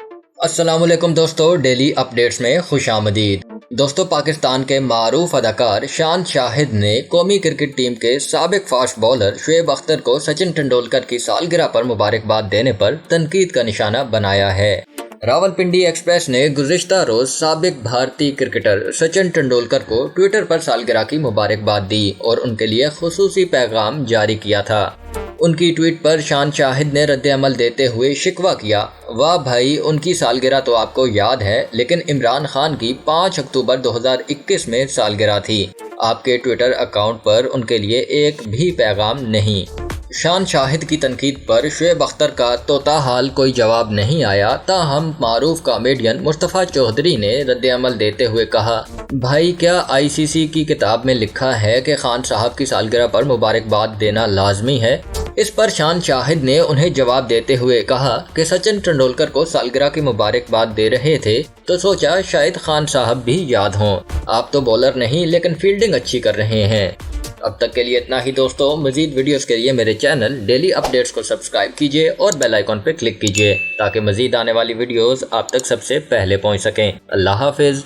अस्सलाम वालेकुम दोस्तों, डेली अपडेट्स में खुश आमदीद। दोस्तों, पाकिस्तान के मारूफ अदाकार शान शाहिद ने कौमी क्रिकेट टीम के साबिक फास्ट बॉलर शुएब अख्तर को सचिन तेंदुलकर की सालगिरह पर मुबारकबाद देने पर तनकीद का निशाना बनाया है। रावलपिंडी एक्सप्रेस ने गुज़िश्ता रोज साबिक भारतीय क्रिकेटर सचिन तेंदुलकर को ट्विटर पर सालगिरह की मुबारकबाद दी और उनके लिए खुसूसी पैगाम जारी किया था। उनकी ट्वीट पर शान शाहिद ने रद्द-ए-अमल देते हुए शिकवा किया, वाह भाई, उनकी सालगिरह तो आपको याद है, लेकिन इमरान खान की 5 अक्टूबर 2021 में सालगिरह थी। आपके ट्विटर अकाउंट पर उनके लिए एक भी पैगाम नहीं। शान शाहिद की तनकीद पर शुएब अख्तर का तोताहाल कोई जवाब नहीं आया। ताहम मारूफ कॉमेडियन मुस्तफ़ा चौधरी ने रद्द-ए-अमल देते हुए कहा, भाई, क्या आईसीसी की किताब में लिखा है कि खान साहब की सालगिरह पर मुबारकबाद देना लाजमी है? इस पर शान शाहिद ने उन्हें जवाब देते हुए कहा कि सचिन तेंदुलकर को सालगिरह की मुबारकबाद दे रहे थे तो सोचा शायद खान साहब भी याद हों। आप तो बॉलर नहीं लेकिन फील्डिंग अच्छी कर रहे हैं। अब तक के लिए इतना ही दोस्तों। मजीद वीडियोस के लिए मेरे चैनल डेली अपडेट्स को सब्सक्राइब कीजिए और बेल आइकॉन पर क्लिक कीजिए ताकि मजीद आने वाली वीडियोस आप तक सबसे पहले पहुंच सकें। अल्लाह हाफिज।